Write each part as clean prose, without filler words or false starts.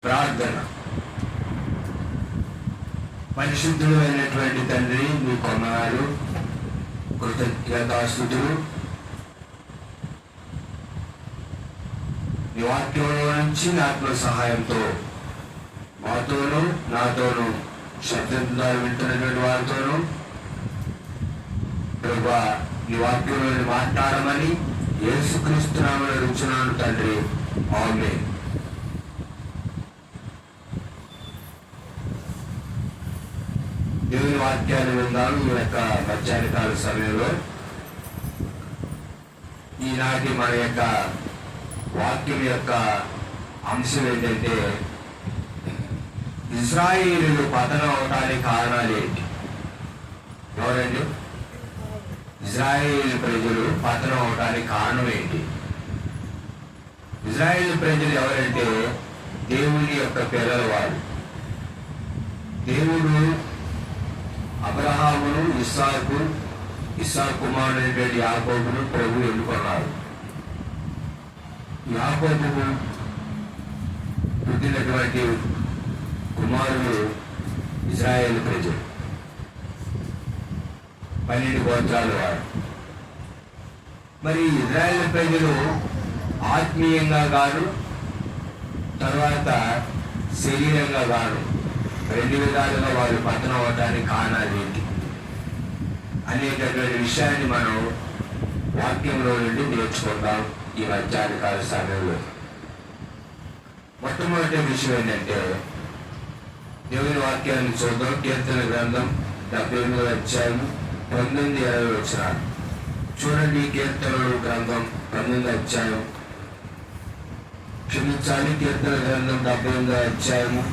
ప్రార్థన. పరిశుద్ధుడు అయినటువంటి తండ్రి, మీ కొందనాలు, కృతజ్ఞతాస్తుతులు. మీ వాక్యంలో నుంచి ఆత్మ సహాయంతో మాతోనూ నాతోనూ శబ్దం ద్వారా వింటున్నటువంటి వారితోనూ ప్రభువా ఈ వాక్యంలో మాట్లాడమని యేసుక్రీస్తు నామమున అడుగుచున్నాను తండ్రి, ఆమేన్. దేవుని వాక్యాన్ని విందాము. ఈ యొక్క మధ్యాహ్న కాల సమయంలో ఈనాటి మన యొక్క వాక్యం యొక్క అంశం ఏంటంటే, ఇశ్రాయేలీయులు పతనం అవటానికి కారణాలు ఏంటి? ఎవరండి? ఇశ్రాయేలు ప్రజలు పతనం అవటానికి కారణం ఏంటి? ఇశ్రాయేలు ప్రజలు ఎవరంటే దేవుని యొక్క పిల్లల వారు. దేవుడు అబ్రహామును, ఇస్సాకు కుమారుడైనటువంటి యాకోబును ప్రభు ఎన్నుకున్నారు. యాకోబుకు పుట్టినటువంటి కుమారులు ఇశ్రాయేలు ప్రజలు, 12 గోత్రాల వారు. మరి ఇశ్రాయేలు ప్రజలు ఆత్మీయంగా గాను, తర్వాత శరీరంగా గాను, 2 విధాలుగా వాళ్ళు పతనం అవడానికి కారణాలు ఏంటి అనేటటువంటి విషయాన్ని మనం వాక్యంలో నుండి నేర్చుకుందాం ఈ మధ్యాహ్న కాల సమయంలో. మొట్టమొదటి విషయం ఏంటంటే, దేవుని వాక్యాన్ని చూద్దాం. కీర్తన గ్రంథం 78వ అధ్యాయం 19-20 వచనాలు చూడండి. కీర్తనలు గ్రంథం 19వ అధ్యాయం, క్షమించాలి, కీర్తన గ్రంథం 78వ అధ్యాయము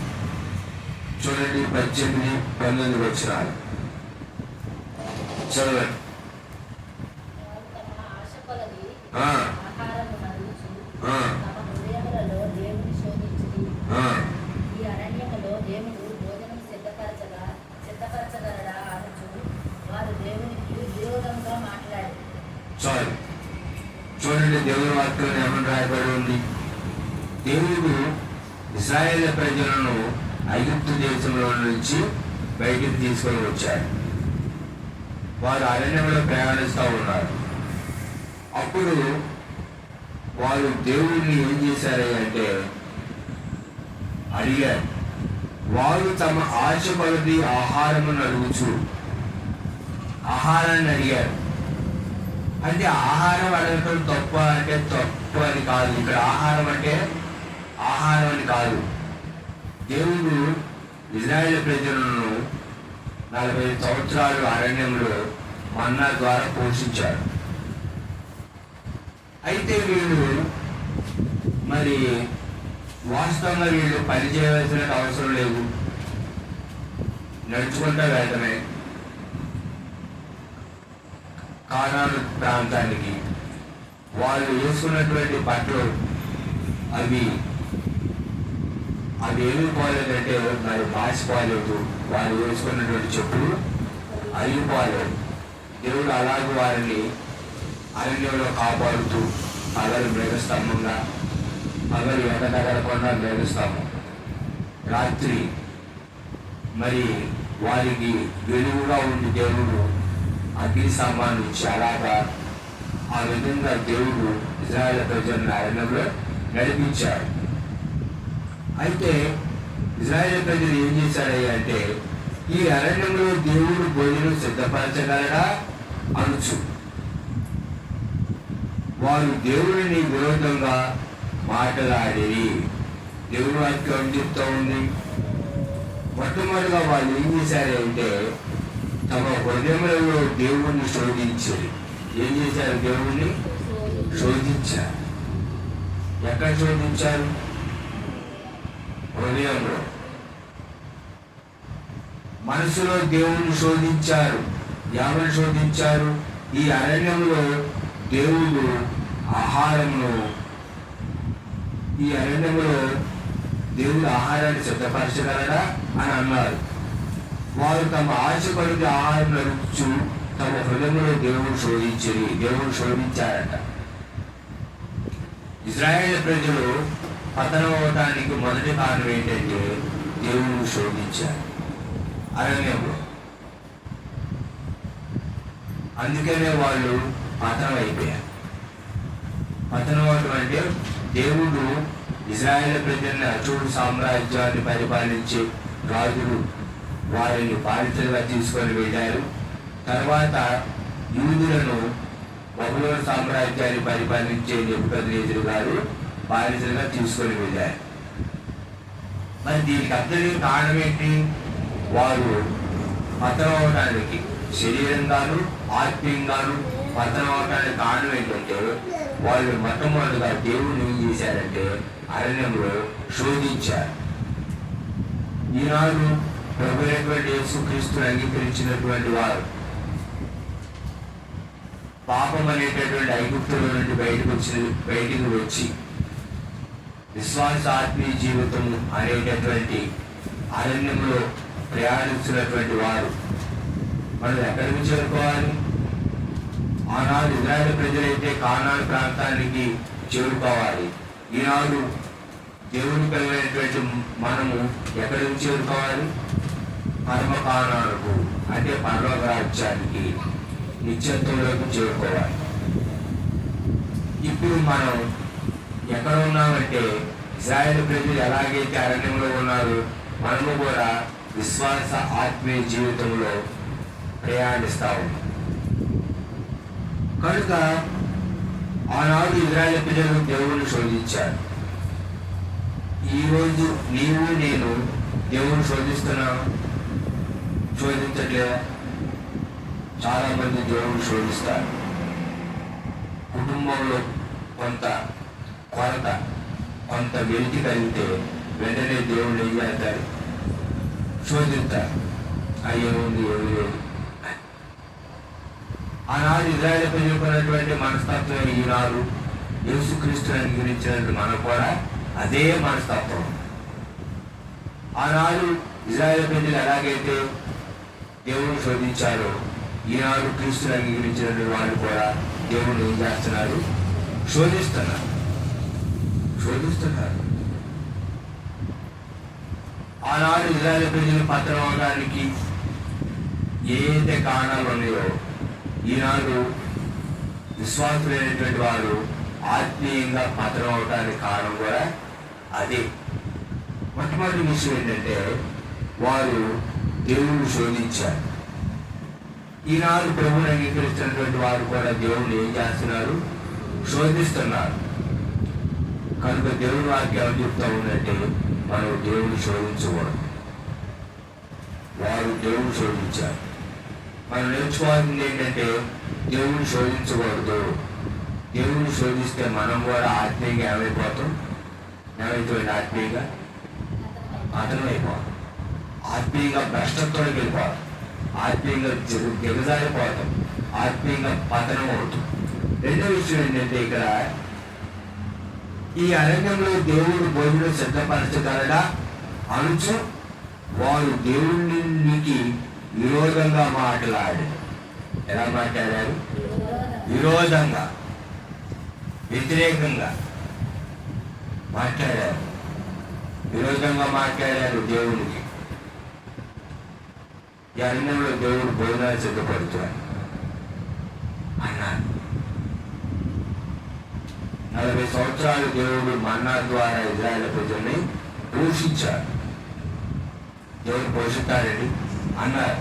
చూడండి, 18-19 వచనాలు చదవండి. చూడండి, దేవుని వాక్యం ఏమని రాయబడి ఉంది? దేవుడు ఇశ్రాయేలు ప్రజలను ఐగుప్తు దేశంలో నుంచి బయటికి తీసుకొని వచ్చారు. వారు అరణ్యంలో ప్రయాణిస్తూ ఉన్నారు. అప్పుడు వాళ్ళు దేవుడిని ఏం చేశారు అంటే అడిగారు. వారు తమ ఆశ కొలది ఆహారమును అడుగుచు ఆహారాన్ని అడిగారు. అంటే ఆహారం అడగటం తప్ప అంటే తప్పు అని కాదు. ఇక్కడ ఆహారం అంటే ఆహారం అని కాదు. దేవుడు ఇశ్రాయేలు ప్రజలను 40 సంవత్సరాలు అరణ్యంలో మన్నా ద్వారా పోషించారు. అయితే వీళ్ళు మరి వాస్తవంగా వీళ్ళు పని చేయవలసిన అవసరం లేదు, నడుచుకుంటూ వెళ్ళటమే కానాను ప్రాంతానికి. వాళ్ళు వేసుకున్నటువంటి బట్టలు అవి ఏమి పోలేదంటే మరి మాసిపోలేదు. వాళ్ళు వేసుకున్నటువంటి చెప్పులు అరిగిపోలేదు. దేవుడు అలాగే వారిని అరణ్యంలో కాపాడుతూ పగలు మేఘస్తంభంగా, పగలు ఎడతగలకుండా మేఘస్తంభం, రాత్రి మరి వారికి వెలుగుగా ఉండి దేవుడు అగ్ని స్తంభాన్ని ఇచ్చి అలాగా ఆ విధంగా దేవుడు ఇశ్రాయేలు ప్రజలను అరణ్యంలో నడిపించాడు. అయితే ఇశ్రాయేలు ప్రజలు ఏం చేశాడంటే, ఈ అరణ్యంలో దేవుడు భోజనం సిద్ధపరచగలడా అనుచు వారు దేవుడిని విరోధంగా మాట్లాడి. దేవుడు వాక్యం చెప్తూ ఉంది. మొట్టమొదటిగా వాళ్ళు ఏం చేశారంటే తమ హృదయంలో దేవుణ్ణి శోధించారు. ఏం చేశారు? దేవుణ్ణి శోధించారు. ఎక్కడ శోధించారు? హృదయంలో, మనసులో దేవుణ్ణి శోధించారు. ఎవరిని శోధించారు? ఈ అరణ్యంలో దేవుడు ఆహారాన్ని సిద్ధపరచగలడా అని అన్నారు. వారు తమ ఆశ కొలది ఆహారం నడుచు తమ హృదయంలో దేవుడు శోధించారట. ఇశ్రాయేలు ప్రజలు పతనం అవటానికి మొదటి కారణం ఏంటంటే దేవుని శోధించారు అరణ్యంలో. అందుకనే వాళ్ళు పతనం అయిపోయారు. పతనం అవటం అంటే దేవుడు ఇజ్రాయేల్ ప్రజల్ని అశూరు సామ్రాజ్యాన్ని పరిపాలించే రాజులు వారిని బాధితులుగా తీసుకొని వెళ్ళారు. తర్వాత యూదులను బబులోను సామ్రాజ్యాన్ని పరిపాలించే నెబుకద్నెజరు గారు బాధితులుగా తీసుకొని వెళ్ళారు. మరి దీనికి అందరికీ కారణం ఏంటి? వారు పతనం అవడానికి శరీరంగాను ఆత్మీయంగాను పతనం అవడానికి కారణం ఏంటంటే వాళ్ళు మొట్టమొదటిగా దేవుని ఏం చేశారంటే అరణ్యంలో శోధించారు. ఈనాడు ప్రభు అయినటువంటి యేసుక్రీస్తుని అంగీకరించినటువంటి వారు పాపం అనేటటువంటి ఐగుప్తుల నుండి బయటికి వచ్చి విశ్వాస ఆత్మీయ జీవితం అనేటటువంటి అరణ్యంలో ప్రయాణించినటువంటి వారు మనం ఎక్కడికి చేరుకోవాలి? ఆనాడు ఇజ్రాయేల్ ప్రజలైతే కానాను ప్రాంతానికి చేరుకోవాలి. ఈనాడు దేవుని కలిగినటువంటి మనము ఎక్కడికి చేరుకోవాలి? పరమ కానానుకు, అంటే పరలోక రాజ్యానికి, నిత్యత్వంలోకి చేరుకోవాలి. ఇప్పుడు మనం ఎక్కడ ఉన్నామంటే ఇజ్రాయేల్ ప్రజలు ఎలాగైతే అరణ్యంలో ఉన్నారు, మనము కూడా విశ్వాస ఆత్మీయ జీవితంలో ప్రయాణిస్తా ఉన్నాం. కనుక ఆనాడు ఇజ్రాయేల్ ప్రజలు దేవుని శోధించారు. ఈరోజు నీవు నేను దేవుని శోధిస్తున్నాను, శోధించట్లేదా? చాలా మంది దేవుని శోధిస్తారు. కుటుంబంలో కొంత కొరత, కొంత వెలితి కలిగితే వెంటనే దేవుడు ఏం చేస్తారు? శోధిస్తారు. అయ్యేముంది, ఏమి లేదు. ఆనాడు ఇజ్రాయేల్ ప్రజలకున్నటువంటి మనస్తత్వం ఈనాడు యేసుక్రీస్తుని అంగీకరించినట్టు మనకు కూడా అదే మనస్తత్వం. ఆనాడు ఇజ్రాయేల్ ప్రజలు ఎలాగైతే దేవుని శోధించారో ఈనాడు క్రీస్తుని అంగీకరించినటువంటి వాళ్ళు కూడా దేవుని ఏం చేస్తున్నారు? శోధిస్తున్నారు. ఆనాడు ఇజ్రాయేల్ ప్రజలు పతనం అవడానికి ఏదైతే కారణాలు ఉన్నాయో ఈనాడు విశ్వాసులైనటువంటి వారు ఆత్మీయంగా పతనం అవడానికి కారణం కూడా అదే. మొట్టమొదటి విషయం ఏంటంటే వారు దేవుణ్ణి శోధించారు. ఈనాడు ప్రభువుని అంగీకరిస్తున్నటువంటి వారు కూడా దేవుణ్ణి ఏం చేస్తున్నారు? శోధిస్తున్నారు. కనుక దేవుని వాక్యం ఏమని చెప్తా ఉందంటే మనం దేవుని శోధించకూడదు. వారు దేవుని శోధించారు. మనం నేర్చుకోవాల్సింది ఏంటంటే దేవుని శోధించకూడదు. దేవుని శోధిస్తే మనం కూడా ఆత్మీయంగా ఏమైపోతాం? ఆత్మీయంగా పతనం అయిపోతాం. ఆత్మీయంగా భ్రష్టత్వానికి వెళ్ళిపోతాం. ఆత్మీయంగా దిగజారిపోతాం. ఆత్మీయంగా పతనం అవుతాం. రెండో విషయం ఏంటంటే ఇక్కడ ఈ అరణ్యంలో దేవుడు భోజనం సిద్ధపరచగలడా అనుచు వారు దేవునికి విరోధంగా మాట్లాడారు. ఎలా మాట్లాడారు? విరోధంగా, వ్యతిరేకంగా మాట్లాడారు. విరోధంగా మాట్లాడారు దేవునికి. ఈ అరణ్యంలో దేవుడు భోజనాలు సిద్ధపడుతున్నాడు అన్నారు. 40 సంవత్సరాలు దేవుడు మన్నా ద్వారా ఇజ్రాయేల్ ప్రజల్ని పోషించాడు. దేవుడు పోషిస్తాడని అన్నారు.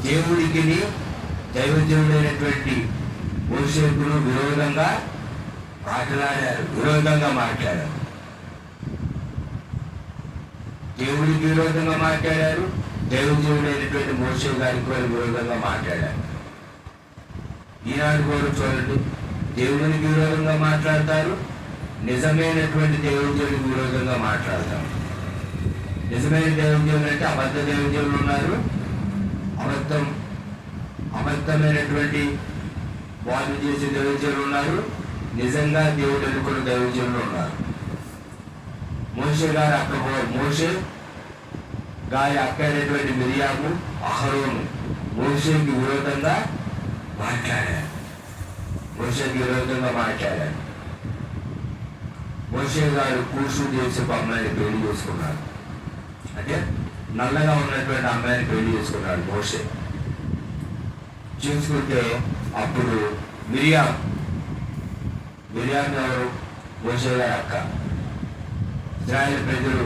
దేవుడికి దైవజనుడైనటువంటి మోషేకును విరోధంగా మాట్లాడారు. దేవుడికి విరోధంగా మాట్లాడారు. దైవజనుడైనటువంటి మోషే గారికి కూడా విరోధంగా మాట్లాడారు. ఈనాడు కూడా చూడండి, దేవునికి విరోధంగా మాట్లాడతారు, నిజమైనటువంటి దేవునికి విరోధంగా మాట్లాడతారు. నిజమైన దేవుడు అంటే అబద్ధ దేవుళ్ళు ఉన్నారు, అబద్ధమైనటువంటి వాళ్ళు చేసే దేవుళ్ళు ఉన్నారు, నిజంగా దేవుడు అనుకున్న దేవుళ్ళు ఉన్నారు. మోషే గారి అక్క అయినటువంటి మిరియాము, అహరోను మోషేకి విరోధంగా మాట్లాడారు. మోషే గారు కూషు దేశపు అమ్మాయిని పెళ్లి చేసుకున్నాడు. అంటే నల్లగా ఉన్నటువంటి అమ్మాయిని పెళ్లి చేసుకున్నాడు మోషే. చేసుకుంటే అప్పుడు మిరియాం ఎవరు? మోషే గారి అక్క. ఇశ్రాయేలు ప్రజలు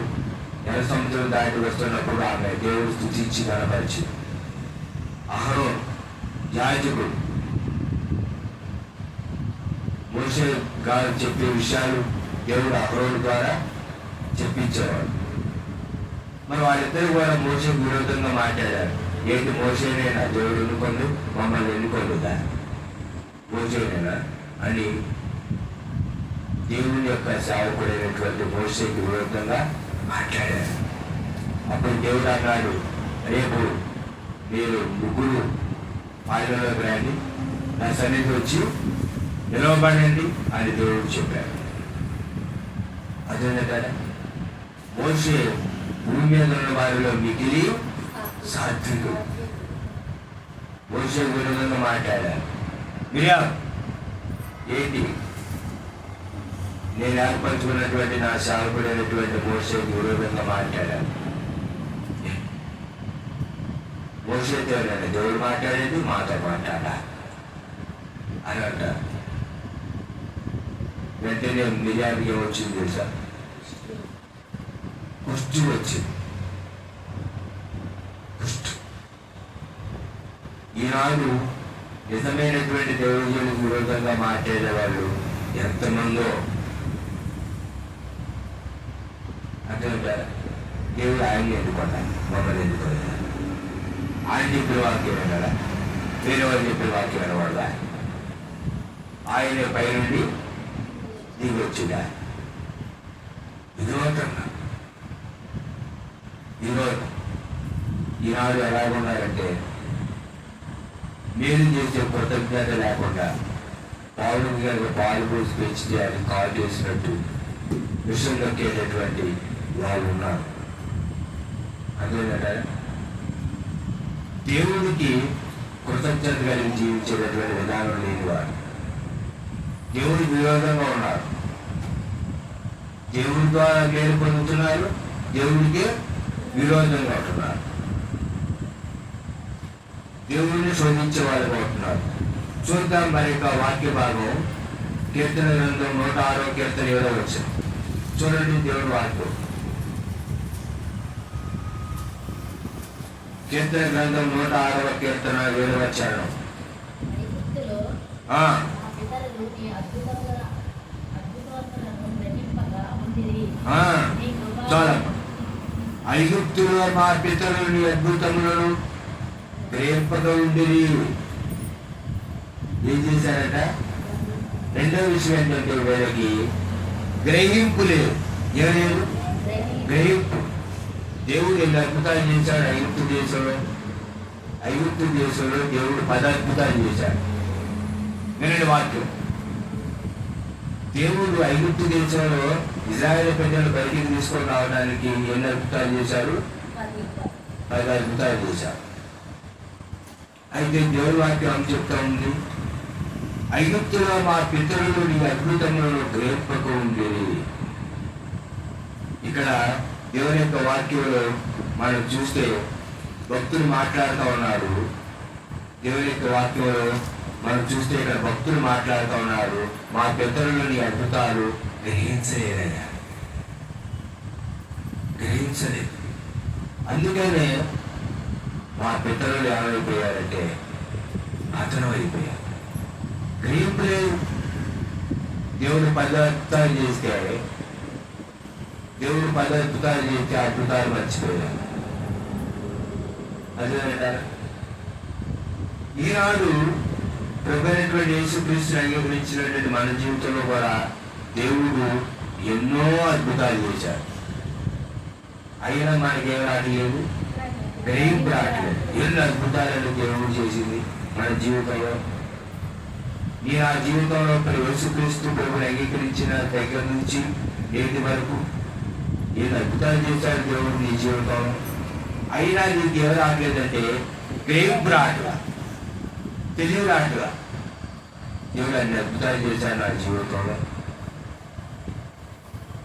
ఎర్ర సముద్రం దాటి వస్తున్నప్పుడు ఆమె దేవుడు స్తుతించి కనపరిచి, అహరోన్ యాజకుడు మోషే గారు చెప్పే విషయాలు దేవుడు అహరోన్ ద్వారా చెప్పించేవాడు. మరి వాళ్ళిద్దరు కూడా మోషేకు విరోధంగా మాట్లాడారు. ఏంటి, మోషేనేనా దేవుడు ఎన్నుకుంది, మమ్మల్ని ఎన్నుకోలేదా, మోషేనేనా అని దేవుని యొక్క సేవకుడైనటువంటి మోషేకి విరోధంగా మాట్లాడారు. అప్పుడు దేవుడు అన్నాడు, రేపు మీరు ముగ్గురు పాలనలోకి రండి, నా సన్నిధి వచ్చి నిలవబడండి అని దేవుడు చెప్పారు. అదేంటే కదా, మోషే భూమి మీద ఉన్న వారిలో మిగిలి సాత్వికుడు. మోషే విరోధంగా మాట్లాడారు. మిరియాం ఏంటి, నేను ఏర్పరచుకున్నటువంటి నా సేవకుడైనటువంటి మోషేకి విరోధంగా మాట్లాడాను. మోషేతో దేవుడు మాట్లాడేది మాతో మాట్లాడా అని అంటారు. వెంటనే మిరియానికి ఏమొచ్చింది తెలుసా? కుష్టు వచ్చింది. కుష్టు. ఈనాడు నిజమైనటువంటి దేవుడికి విరోధంగా మాట్లాడే వాళ్ళు ఎంతమందో అంటే దేవుడు ఆయన్ని ఎన్నుకున్నాడు, మమ్మల్ని ఎన్నుకోలేదు. ఆయన చెప్పిన వాక్యం వినాలా, వేరే వాళ్ళు చెప్పిన వాక్యం వినవాళ్ళ? ఆయన పైనుండి దిగి వచ్చిందా? విరోధంగా ఈనాడు ఎలాగున్నారంటే, మేలు చేసే కృతజ్ఞత లేకుండా పాలు గారు పాలు పోసి పెంచితే అది కాల్ చేసినట్టు విషయం దొక్కేటటువంటి వాళ్ళు ఉన్నారు. అదేంటంటే దేవుడికి కృతజ్ఞత కలిగి జీవించేటటువంటి విధానం లేని వారు దేవుడికి విరోధంగా ఉన్నారు. దేవుడి ద్వారా మేలు పొందుతున్నారు, దేవుడికి విరోధంగా ఉంటున్నారు. దేవుడిని శోధించే వాళ్ళు ఉంటున్నారు. చూద్దాం మరి యొక్క వాక్య భాగం కీర్తన గ్రంథం 106వ కీర్తన 7వ వచనం చూడండి. దేవుడి వాక్యం కీర్తన గ్రంథం 106వ కీర్తన 7వ వచనం. చాలా ఐగుప్తులో మా పితరుని అద్భుతములను గ్రహింపగా ఉండేది. ఏం చేశారట? రెండవ విషయం ఏంటంటే వీళ్ళకి గ్రహింపు లేదు. ఏమలేదు? గ్రహింపు. దేవుడు ఎన్ని అద్భుతాలు చేశాడు ఐగుప్తు దేశంలో దేవుడు 10 అద్భుతాలు చేశాడు. వినండి వాక్యం. దేవుడు ఐగుప్తు దేశంలో ఇశ్రాయేలు ప్రజలు బయటికి తీసుకొని రావడానికి ఎన్ని అద్భుతాలు చేశారు? 10 అద్భుతాలు చేశారు. అయితే దేవుడి వాక్యం ఏం చెప్తా ఉంది? ఐగుప్తులో మా పితరులు నీ అద్భుతములను గ్రహింపక ఉండేది. ఇక్కడ దేవుని యొక్క వాక్యంలో మనం చూస్తే భక్తులు మాట్లాడుతూ ఉన్నారు. దేవుని యొక్క వాక్యంలో మనం చూస్తే ఇక్కడ భక్తులు మాట్లాడుతూ ఉన్నారు, మా పితరులు నీ అద్భుతాలు గ్రహించలేదయ్యా, గ్రహించలేదు. అందుకనే మా పితరులు ఏమైపోయారంటే పతనం అయిపోయారు. గ్రహింపు లేదు. దేవుడు 10 అద్భుతాలు చేస్తే అద్భుతాలు మర్చిపోయారు. అదేంటారు. ఈనాడు ప్రభువైనటువంటి యేసుక్రీస్తుని అంగీకరించినటువంటి మన జీవితంలో కూడా దేవుడు ఎన్నో అద్భుతాలు చేశాడు. అయినా మనకేం రావట్లేదు, గ్రహింపు రావట్లేదు. ఎన్ని అద్భుతాలను దేవుడు చేసింది మన జీవితంలో. నేను ఆ జీవితంలో యేసుక్రీస్తు ప్రభుని అంగీకరించిన దగ్గర నుంచి నేటి వరకు నేను అద్భుతాలు చేశాడు దేవుడు నీ జీవితంలో. అయినా నీకు ఏం రావట్లేదంటే గ్రహింపు రావట్లా, తెలివి రావట్లా. దేవుడు అన్ని అద్భుతాలు చేశాడు నా జీవితంలో.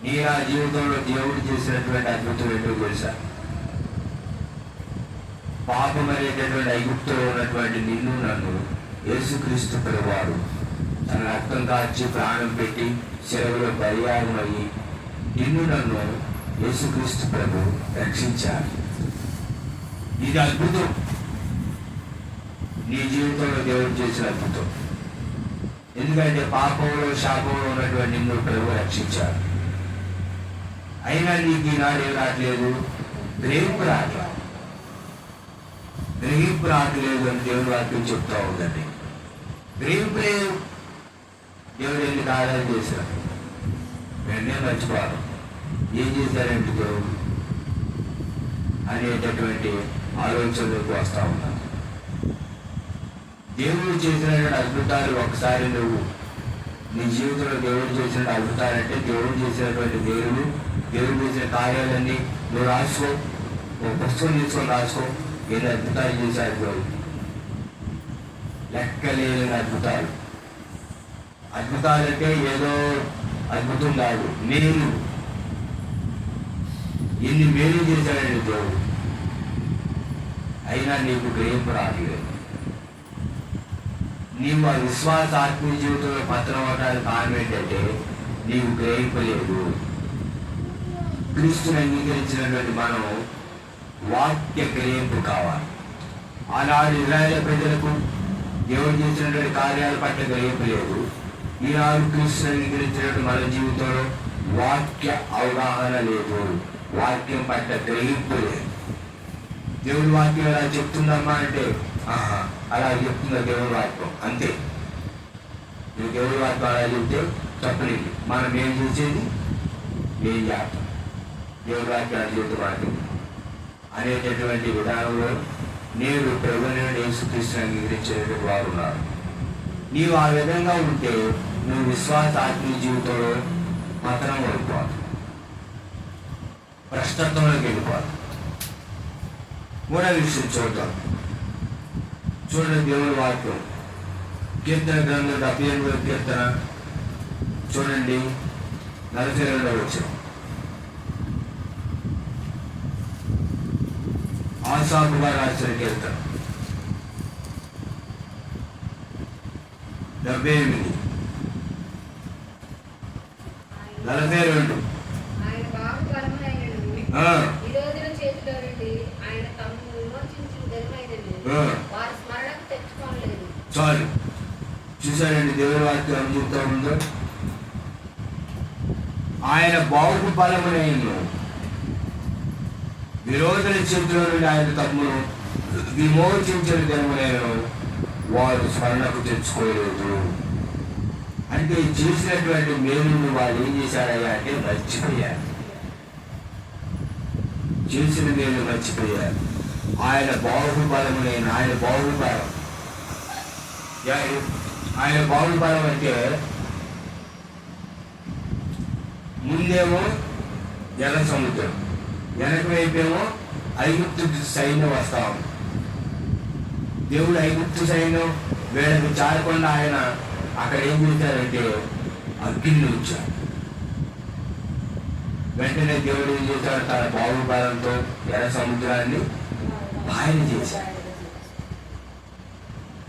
నీ నా జీవితంలో దేవుడు చేసినటువంటి అద్భుతం ఏంటో తెలుసా? పాపం అనేటటువంటి ఐగుప్తులో ఉన్నటువంటి నిన్ను నన్ను యేసుక్రీస్తు ప్రభువారు తన రక్తం కాచి ప్రాణం పెట్టి సెలవులో బలియాగమయ్యి నిన్ను నన్ను యేసుక్రీస్తు ప్రభు రక్షించారు. ఇది అద్భుతం. నీ జీవితంలో దేవుడు చేసిన అద్భుతం. ఎందుకంటే పాపంలో శాపంలో ఉన్నటువంటి నిన్ను ప్రభు రక్షించారు. అయినా నీకు ఈనాడు ఏం రావట్లేదు? గ్రహింపు రావట్లేదు అని దేవుడు వాక్యం చెప్తా ఉందండి. గ్రహింపు లేదు. దేవుడు ఎన్ని కార్యాలు చేశారు, వెంటనే మర్చిపోవాలి. ఏం చేశారంటే దేవుడు అనేటటువంటి ఆలోచనలకు వస్తూ ఉన్నాను. దేవుడు చేసినటువంటి అద్భుతాలు ఒకసారి నువ్వు నీ జీవితంలో దేవుడు చేసిన అద్భుతాలు అంటే దేవుడు చేసినటువంటి దేవుడు చేసిన కార్యాలన్నీ నువ్వు రాసుకో, ఒక పుస్తకం తీసుకొని రాసుకో. ఎన్ని అద్భుతాలు చేశారు దేవుడు, లెక్కలేని అద్భుతాలు. అద్భుతాలంటే ఏదో అద్భుతం కాదు, మేలు. ఎన్ని మేలు చేశాడండి దేవుడు. అయినా నీకు గ్రహింపు రాలేదు. నీవు ఆ విశ్వాస ఆత్మీయ జీవితంలో పత్రం అవడానికి కారణం ఏంటంటే నీవు గ్రహింపు లేదు. క్రీస్తుని అంగీకరించినటువంటి మనం వాక్య గ్రహింపు కావాలి. ఆనాడు ఇజ్రాయేలు ప్రజలకు దేవుడు చేసినటువంటి కార్యాల పట్ల గ్రహింపు లేదు. ఈనాడు క్రీస్తుని అంగీకరించినటువంటి మన జీవితంలో వాక్య అవగాహన లేదు, వాక్యం పట్ల గ్రహింపు లేదు. దేవుడి వాక్యం ఎలా చెప్తుందమ్మా అంటే అలా చెప్తుందా దేవుడి వాక్యం, అంతే. నువ్వు దేవుడి వాక్యం అలా చెప్తే తప్పలేదు. మనం ఏం చూసేది ఏం చేస్తాం, దేవుడి వాక్యం అలా చెబుతూ వాక్యం అనేటటువంటి విధానంలో నేను ప్రభువుని యేసుక్రీస్తుని అంగీకరించేటువంటి వారు ఉన్నారు. నీవు ఆ విధంగా ఉంటే నువ్వు విశ్వాస ఆత్మీయ జీవితంలో పతనం అయిపోవాలి, భ్రష్టత్వంలోకి వెళ్ళిపోవాలి. మూడవ విషయం చూద్దాం. చూడండి దేవుడి వాక్యం కీర్తన గ్రంథం 78వ కీర్తన చూడండి 42వ వచనం. ఆసాపు గారు రాసిన కీర్తన 78 42. చాలు చూసారండి దేవుడి వాక్యం చెప్తా ఉందో. ఆయన బాహు బలమునైన విరోధుల చేతిలో నుండి ఆయన తమ్మును విమోచించిన దినమునైన వారు స్మరణకు తెచ్చుకోలేదు. అంటే చేసినటువంటి మేలును వాళ్ళు ఏం చేశారయ్యా అంటే మర్చిపోయారు. చేసిన మేలు మర్చిపోయారు. ఆయన బాహుబలమునైన ఆయన బాహుబలం అంటే ముందేమో జల సముద్రం, వెనక వైపేమో ఐగుప్తు సైన్యం వస్తాం. దేవుడు ఐగుప్తు సైన్యం వీళ్ళకి చాలకుండా ఆయన అక్కడ ఏం చేశారంటే అగ్నిని ఉంచారు. వెంటనే దేవుడు ఏం చేశాడు, తన బాహుబలంతో ఎర్ర సముద్రాన్ని బాయన చేశాడు.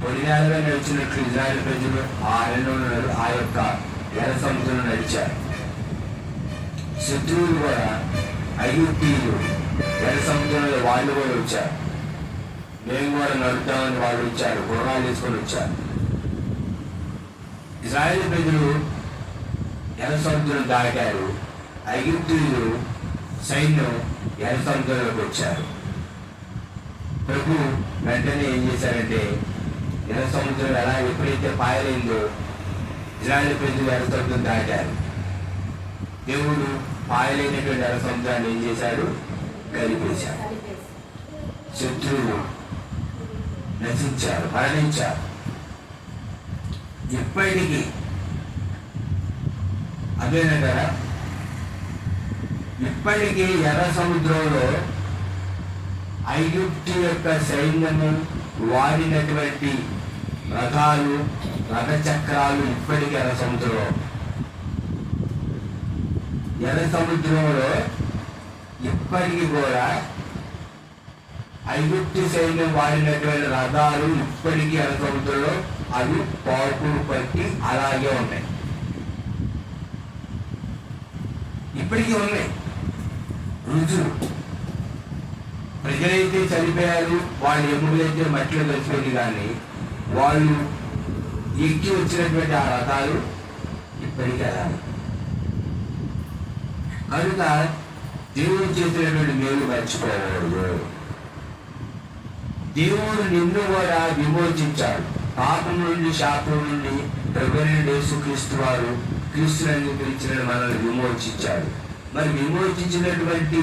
పొడినేలుగా నడిచినట్లు ఇజ్రాయేల్ ప్రజలు ఆ యొక్క ఎర్ర సముద్రం నడిచారు. శత్రువులు కూడా ఐగుప్తీయులు ఎర్ర సముద్రంలో వాళ్ళు కూడా వచ్చారు. మేము కూడా నడుపుతామని వాళ్ళు వచ్చారు, గుర్రాలు తీసుకొని వచ్చారు. ఇజ్రాయేల్ ప్రజలు ఎర్ర సముద్రం దాటారు. ఐగుప్తీయులు సైన్యం ఎర్ర సముద్రంలోకి వచ్చారు. ప్రభు వెంటనే ఏం చేశారంటే ఎర్ర సముద్రం ఎలా ఎప్పుడైతే పాయలైందో ఇజ్రాయేల్ ప్రజలు ఎర్ర సముద్రం దాటారు. దేవుడు పాయలైనటువంటి ఎర్ర సముద్రాన్ని ఏం చేశాడు, కలిపేశాడు. శత్రువులు నశించారు, మరణించారు. ఇప్పటికీ అదేనంటారా, ఇప్పటికీ ఎర్ర సముద్రంలో ఐగుప్తు యొక్క సైన్యము వాడినటువంటి రథాలు, రథ చక్రాలు ఇప్పటికీ ఎర్ర సముద్రంలో. ఎర్ర సముద్రంలో ఇప్పటికీ కూడా ఐగుప్తు సైన్యం వాడినటువంటి రథాలు ఇప్పటికీ ఎర్ర సముద్రంలో అవి పార్కులు పట్టి అలాగే ఉన్నాయి. ఇప్పటికీ ఉన్నాయి రుజువు. ప్రజలైతే చనిపోయారు, వాళ్ళు ఎముడులైతే మట్టిలో కలిసిపోయింది, కానీ వాళ్ళు ఎక్కి వచ్చినటువంటి ఆ రథాలు ఇప్పటికీ అలా. కనుక దేవుడు చేసినటువంటి మేలు మర్చిపోకూడదు. దేవుడు నిన్ను కూడా విమోచించాడు పాపం నుండి, శాపం నుండి. ప్రభువైన యేసుక్రీస్తు వారు క్రీస్తుని అంగీకరించిన మనల్ని విమోచించాడు. మరి విమోచించినటువంటి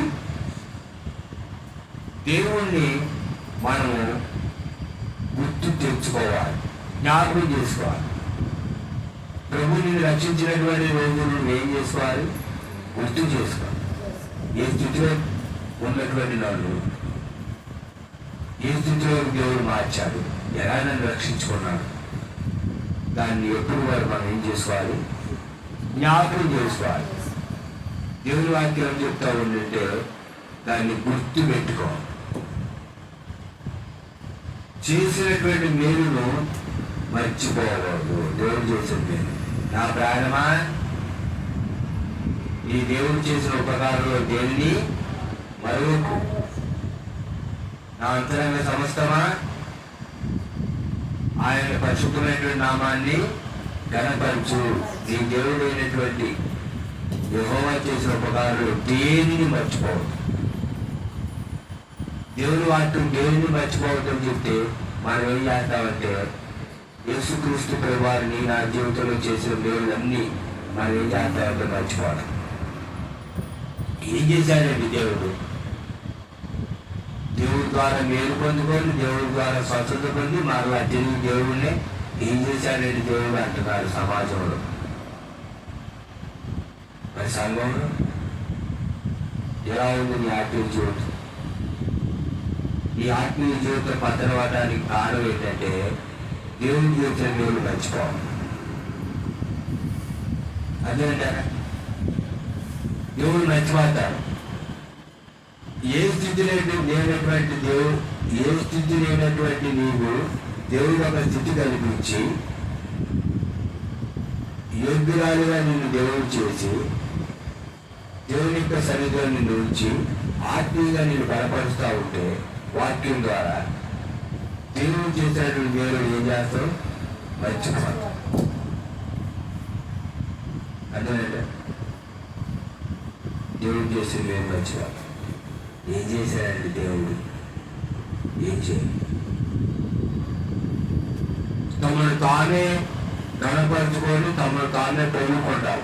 దేవుణ్ణి మనము గుర్తు తెచ్చుకోవాలి, జ్ఞాపకం చేసుకోవాలి. ప్రభు నిన్ను రక్షించినటువంటి రోజులు నువ్వు ఏం చేసుకోవాలి? గుర్తు చేసుకోవాలి. ఏ స్థితిలో ఉన్నటువంటి నన్ను ఏ స్థితిలో దేవుడు మార్చాడు, ఎలా నన్ను రక్షించుకున్నాడు, దాన్ని ఎప్పుడు వారు మనం ఏం చేసుకోవాలి? జ్ఞాపకం చేసుకోవాలి. దేవుని వాక్యం చెప్తా ఉందంటే దాన్ని గుర్తు పెట్టుకోవాలి. చేసినటువంటి మేలును మర్చిపోకూడదు. దేవుడు చేసిన మేలు, నా ప్రాణమా ఈ దేవుడు చేసిన ఉపకారంలో దేనిని మరొక నా అంతరంగ సమస్తమా ఆయన పరిశుద్ధమైనటువంటి నామాన్ని ఘనపరచు. నీ దేవుడు అయినటువంటి యెహోవా చేసిన ఉపకారంలో దేనిని మర్చిపోవద్దు. దేవుని వాక్యం దేనిని మర్చిపోవద్దని చెప్తే మనం ఏం చేస్తామంటే యేసుక్రీస్తు ప్రభువారిని నా జీవితంలో చేసిన దేవుళ్ళన్నీ మనం ఏం చేస్తామంటే మర్చిపోవడం. ఏం చేశాడండి దేవుడు? దేవుడి ద్వారా మేలు పొందుకొని, దేవుడి ద్వారా స్వచ్ఛత పొంది మరలా తిరిగి దేవుడినే ఏం చేశాడండి దేవుడు అంటున్నారు సమాజంలో. మరి సంఘంలో ఎలా ఉంది నీ ఆత్మీయ జీవితం? ఈ ఆత్మీయ జీవితం పతనవడానికి కారణం ఏంటంటే దేవుని జీవితం దేవుడు మర్చిపోవాలి. అదేంటారా? దేవుడు మర్చిపోతాడు. ఏ స్థితి లేనటువంటి దేవుడు, ఏ స్థితి లేనటువంటి నీవు దేవుడు ఒక స్థితి కల్పించి యోగ్యురాలుగా నిన్ను దేవుడు చేసి దేవుని యొక్క సన్నిధిలో నిన్ను ఉంచి ఆత్మీయంగా నిన్ను బలపరుస్తూ ఉంటే వాక్యం ద్వారా దేవుడు చేసినటువంటి మేలు ఏం చేస్తావు? మర్చిపోతాం. అర్థమైందా? దేవుడు చేసిన మేలు మర్చిపోతాం. ఏం చేశాడండి దేవుడు? ఏం చేయాలి? తమను తానే గణపరుచుకొని తమను తానే పొగుడుకుంటారు.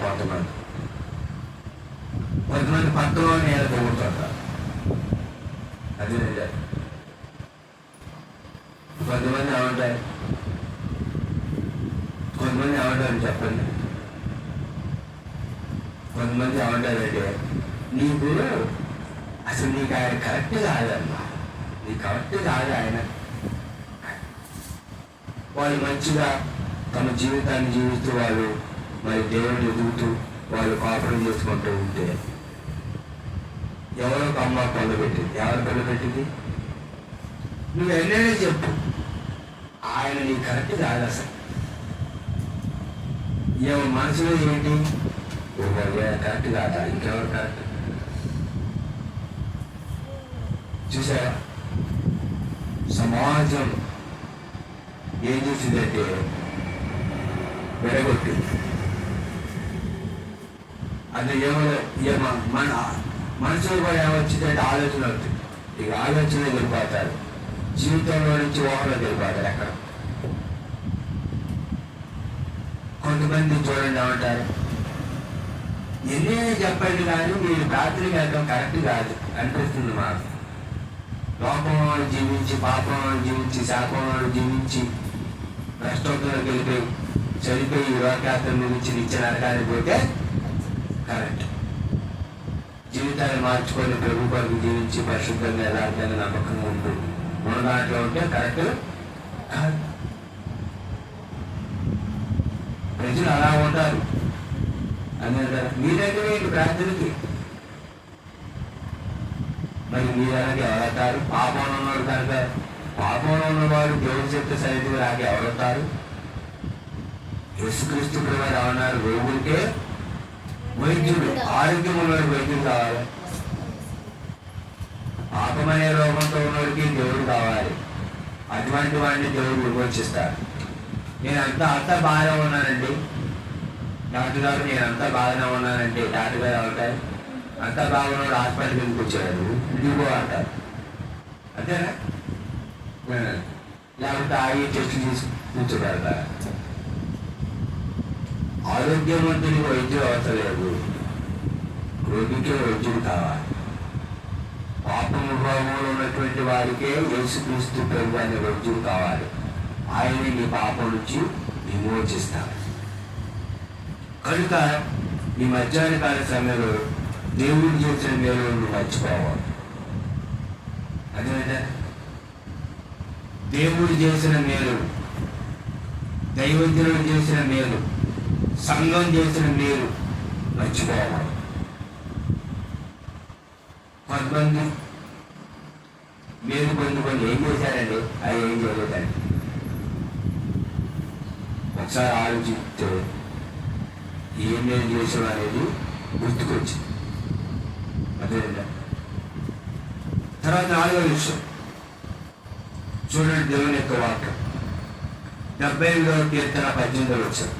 కొంతమంది పక్కలో నేను పొగుడుతుంటారు. అదే కొంతమంది ఏమంటారు? చెప్పండి. కొంతమంది ఏమంటారంటే నీకు అసలు నీకు ఆయన కరెక్ట్ కాదమ్మా, నీకు కరెక్ట్ కాదు ఆయన. వాళ్ళు మంచిగా తమ జీవితాన్ని జీవిస్తూ వాళ్ళు మరి దేవుడిని ఎదుగుతూ వాళ్ళు కాపురం చేసుకుంటూ ఉంటే ఎవరో ఒక అమ్మ పళ్ళు పెట్టింది. ఎవరు పళ్ళు పెట్టింది? నువ్వు ఎన్నైనా చెప్పు, ఆయన నీకు కరెక్ట్ కాదు అసలు. ఏమో మనసులో ఏంటి? కరెక్ట్ కాదా? ఇంకెవరు కరెక్ట్? చూసారా? సమాజం ఏం చేసిందంటే విడగొట్టింది. అది ఏమో మన మనసులో కూడా ఏమొచ్చిందంటే ఆలోచన అవుతుంది. ఇక ఆలోచన వెళ్ళిపోతారు, జీవితంలో నుంచి ఓహలో వెళ్ళిపోతారు. ఎక్కడ కొంతమంది చూడండి ఏమంటారు, ఎన్నే చెప్పండి కానీ మీరు రాత్రికి వెళ్ళడం కరెక్ట్ కాదు అనిపిస్తుంది మాకు. లోపంలో జీవించి, పాపంలో జీవించి, శాపంలో జీవించి, నష్టంలోకి వెళ్ళిపోయి చనిపోయి లోకాత్రం నుంచి నిత్య నరకానికి పోతే కరెక్ట్. జీవితాన్ని మార్చుకొని ప్రభు కొరకు జీవించి పరిశుద్ధంగా యథార్థంగా నమ్మకంగా ఉంటుంది మన దాంట్లో ఉంటే కరెక్ట్ కాదు. ప్రజలు అలా ఉంటారు. అంటారా? మీ దగ్గరే ప్రార్థనకి మరి మీ దగ్గర ఎవరవుతారు? పాపంలో ఉన్నాడు కనుక పాపంలో ఉన్నవాడు దేవుడి చెప్తే సరిగ్గా రాక ఎవరవుతారు? యేసుక్రీస్తు వారు ఏమన్నారు? రోగుడికే వైద్యుడు, ఆరోగ్యం ఉన్నవాడు వైద్యుడు కావాలి. పాపమనే రోగంతో ఉన్నవాడికి దేవుడు కావాలి. అటువంటి వాడిని దేవుడు విమోచిస్తాడు. అంతా బాగానే ఉన్నానండి డాక్టర్ గారు, నేనంతా బాగానే ఉన్నానంటే డాక్టర్ గారు అవుతాయి. అంతా బాగున్నాడు హాస్పిటల్కి ఎందుకు వచ్చాడు? ఇదిగో అంటారు. అంతేనా? లేకపోతే ఆగి టెస్ట్ తీసి కూర్చోబెడతారు. ఆరోగ్యవంతుడికి వైద్యుడు అవసరం లేదు, రోగికే వైద్యుడు కావాలి. పాపము భావంలో ఉన్నటువంటి వారికే యేసుక్రీస్తు ప్రభు అనే వైద్యుడు కావాలి. ఆయన నీ పాపం నుంచి విమోచిస్తాడు. కనుక ఈ మధ్యాహ్న కాల సమయంలో దేవుడు చేసిన మేలు మర్చిపోవాలి. అదేంటే దేవుడు చేసిన మేలు, దైవజనుడు చేసిన మేలు, సంఘం చేసిన మేలు మర్చిపోవాలి. కొంతమంది మేలు పొందుకొని ఏం చేశారండి? అది ఏం చేయలేదండి. ఒకసారి ఆలోచిస్తే ఏం మేలు చేసాం అనేది గుర్తుకొచ్చింది. అదేంట తర్వాత 4వ విషయం చూడండి, దేవుని యొక్క వాక్యం 78వ కీర్తన 18వ వచనం.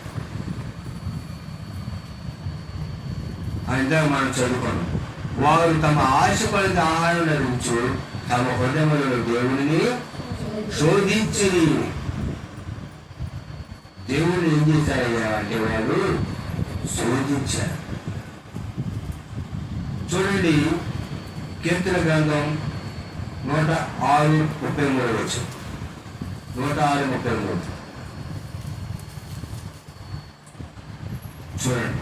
అంటే మనం చదువుకున్నాం. వారు తమ ఆశపడిన ఆహారం రుచు తమ హృదయములలో దేవుడిని శోధించి. దేవుడిని ఏం చేశారయ్యా అంటే వాళ్ళు శోధించారు. చూడండి, కీర్తన గ్రంథం 106:33 వచ్చు. 106:33 చూడండి.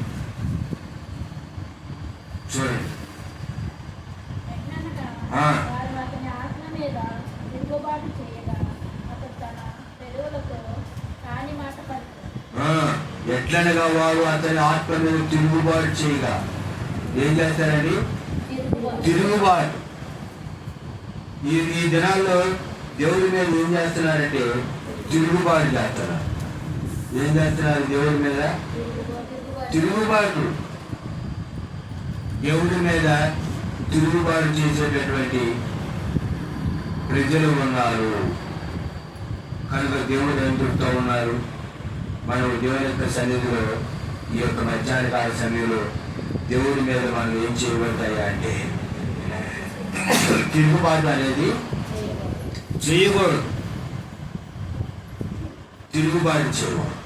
ఎట్లనగా వారు అతని ఆత్మ మీద తిరుగుబాటు చేయగా ఏం చేస్తారని? తిరుగుబాటు. ఈ దినాల్లో దేవుడి మీద ఏం చేస్తున్నారంటే తిరుగుబాటు చేస్తున్నారు. ఏం చేస్తున్నారు? దేవుడి మీద తిరుగుబాటు. దేవుడి మీద తిరుగుబాటు చేసేటటువంటి ప్రజలు ఉన్నారు. కనుక దేవుడు ఏం చెప్తూ ఉన్నారు? మనం దేవుని యొక్క సన్నిధిలో ఈ యొక్క మధ్యాహ్న కాల సమయంలో దేవుడి మీద మనం ఏం చేయబడతాయా అంటే తిరుగుబాటు అనేది చేయకూడదు. తిరుగుబాటు చేయకూడదు.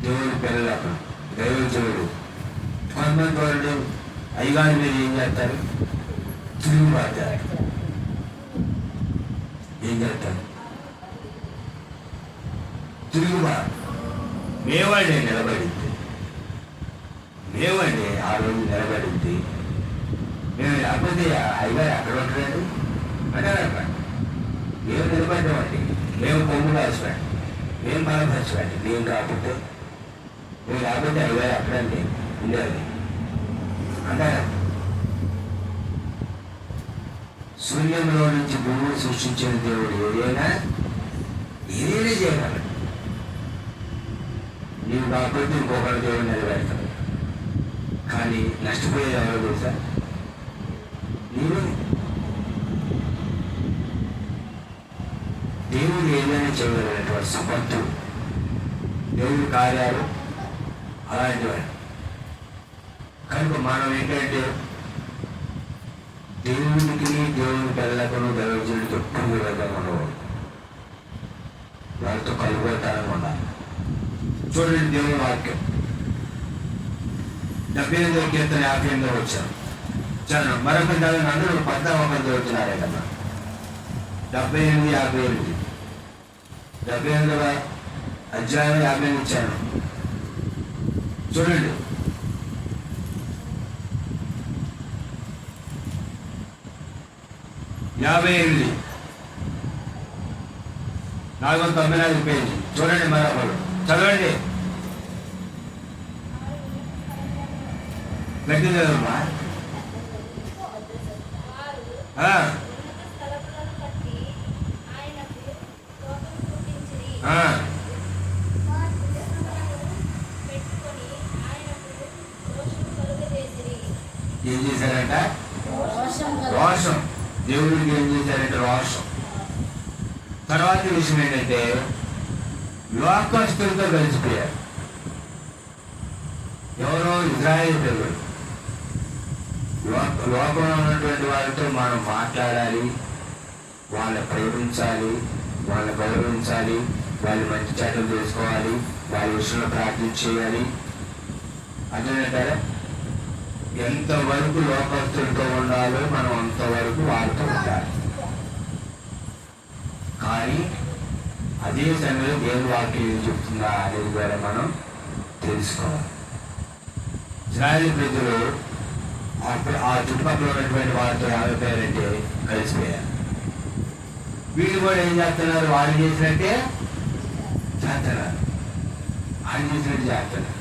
దేవుడి పిల్లలకు దైవజనుడు కొంతమంది వాళ్ళు అయ్యగారి మీద ఏం చేస్తారు? తిరుగుబాటు. ఏం చేస్తారు? తిరుగుబాటు. మేమండి నిలబడింది, మేమండి ఆ రోజు నిలబడింది. మేము లేకపోతే అయ్యగారు అక్కడ ఉంటారండి అంటారనమాట. మేము నిలబడ్డామండి, మేము కొమ్ము కాల్చిపెట్టి, మేము బలపరచండి. మేము కాకపోతే అయ్యగారు అక్కడండి ఉండేది అంటారా? సూర్యంలో నుంచి భూమిని సృష్టించిన దేవుడు ఏదైనా చేయగలడు. నీవు కాకపోతే ఇంకొకరి దేవుడు నిలబెడతాడు. కానీ నష్టపోయేది ఎవరో తెలుసా? నీవే. దేవుడు ఏదైనా చేయగలిగినటువంటి సమర్థుడు. దేవుడి కార్యాలు అలాంటివాడు. కనుక మనం ఏంటంటే దేవుడికి దేవుని పిల్లలను దైవజనుడికి ఎప్పుడు విధంగా ఉండకూడదు. వాళ్ళతో కలుగుతారని ఉండాలి. చూడండి, దేవుని వాక్యం 78వ కీర్తన 58వ వచ్చాను. చదువు మరొక చదివిన అందరూ 11 చదువుతున్నారే కదా. 78, 58. 78వ అధ్యాయం 50 ఇచ్చాను. చూడండి, యాభై 494 పేజీ. చూడండి మరొకరు చదవండి, గట్టి చదవమ్మా. ఏం చేశారంట? రోషం. దేవుడికి ఏం చేశారంటే రోషం. తర్వాత విషయం ఏంటంటే లోకస్తులతో కలిసిపోయారు. ఎవరో ఇజ్రాయేల్ ప్రజలు. లోకంలో ఉన్నటువంటి వారితో మనం మాట్లాడాలి, వాళ్ళని ప్రేమించాలి, వాళ్ళని గౌరవించాలి, వాళ్ళు మంచి చెడ్డలు చేసుకోవాలి, వాళ్ళ విషయంలో ప్రార్థన చేయాలి. అర్థమంటారా? ఎంతవరకు లోకస్తులతో ఉండాలో మనం అంతవరకు వారితో ఉండాలి. కానీ అదే సమయంలో దేవుని వాక్యం ఏం చెప్తుందా అనేది కూడా మనం తెలుసుకోవాలి. ఇశ్రాయేలు ప్రజలు ఆ చుట్టుపక్కల ఉన్నటువంటి వారితో ఏమైపోయారంటే కలిసిపోయారు. వీళ్ళు కూడా ఏం చేస్తున్నారు? వాళ్ళు చేసినట్టే చేస్తున్నారు, ఆయన చేసినట్టు చేస్తున్నారు.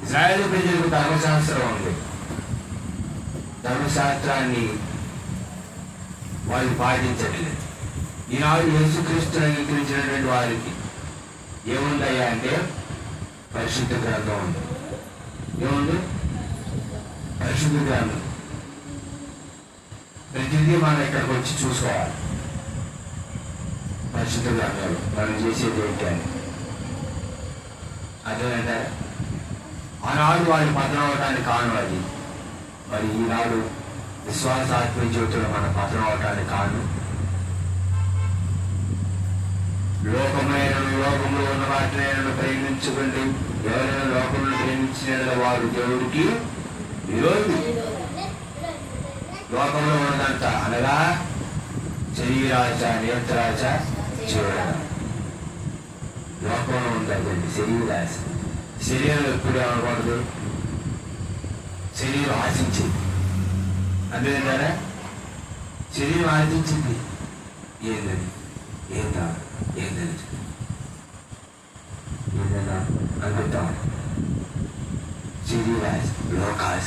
ఇశ్రాయేలు ప్రజలకు ధర్మశాస్త్రం ఉంది. ధర్మశాస్త్రాన్ని వాళ్ళు పాటించట్లేదు. ఈనాడు యేసుక్రీస్తుని అంగీకరించినటువంటి వారికి ఏముందయ్యా అంటే పరిశుద్ధ గ్రంథం ఉంది. ఏముంది? పరిశుద్ధ గ్రంథం. ప్రతిదీ మనం ఇక్కడికి వచ్చి చూసుకోవాలి. పరిశుద్ధ గ్రంథంలో మనం చేసేది ఏంటి అని అర్థమంటారా? ఆనాడు వాళ్ళు పతనం అవటానికి కారణం అది. మరి ఈనాడు విశ్వాసాత్మ జీవితంలో మన పతనం అవటానికి కారణం లోకంలో ఉన్న వాటిని ప్రేమించుకోండి. ఎవరైనా లోకంలో ప్రేమించిన వారు దేవుడికి విరోధి. లోకంలో ఉన్నదంతా అనగా శరీరాశ, నేత్రాశ, చూడడం. లోకంలో ఉందండి శరీరాశ. శరీరం ఎప్పుడు ఏమనకూడదు? శరీరం ఆశించింది. అంతేంటారా? శరీరం ఆశించింది ఏంటది? ఏందా ఏంటది ఏదైనా అనుకుంటాం. శరీరాశ, లోకాశ,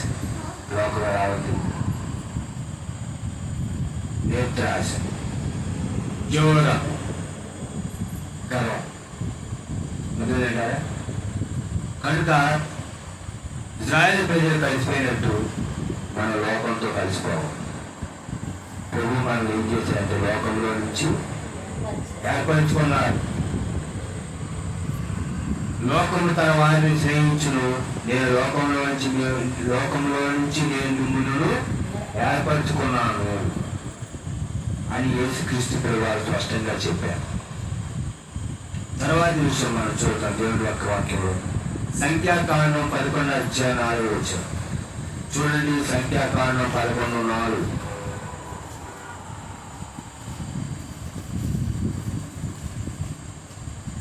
లోకంలో రావద్దు. నేత్రాశ, చూడడం, గర్వం. అంతేంటారా? కనుక ఇజ్రాయేలు ప్రజలు కలిసిపోయినట్టు మన లోకంతో కలిసిపోవాలి. ప్రభు మనం ఏం చేశారంటే లోకంలో నుంచి ఏర్పరచుకున్నారు. లోకము తన వారిని స్నేహించును, నేను లోకంలో నుంచి నేను మిమ్ములను ఏర్పరచుకున్నాను అని యేసుక్రీస్తు వారు స్పష్టంగా చెప్పారు. తర్వాత విషయం మనం చూద్దాం దేవుడి యొక్క వాక్యంలో. సంఖ్యాకాండం 11:4 చూడండి. సంఖ్యాకాండం 11:4.